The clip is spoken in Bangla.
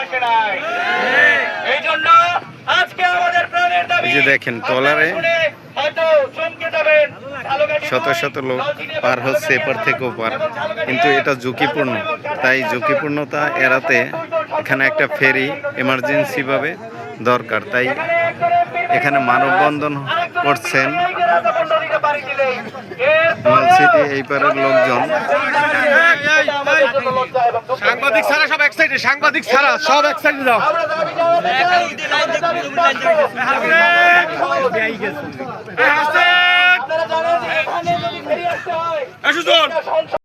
আসে নাই। এই জন্য আজকে আমাদের প্রাণের দাবি, এই যে দেখেন ট্রলারে হয়তো চমকে যাবেন, শত শত লোক পার হচ্ছে এপার থেকে ওপার, কিন্তু এটা ঝুঁকিপূর্ণ। তাই ঝুঁকিপূর্ণতা এড়াতে এখানে একটা ফেরি এমার্জেন্সি ভাবে দরকার। তাই এখানে মানববন্ধন করছেন মালসিটি এই পারের লোকজন। সাংবাদিক ছাড়া সব এক সাইডে, সাংবাদিক ছাড়া সব এক সাইডে দাও। আপনারা জানেন এখানে যদি ফেরি আসতে হয়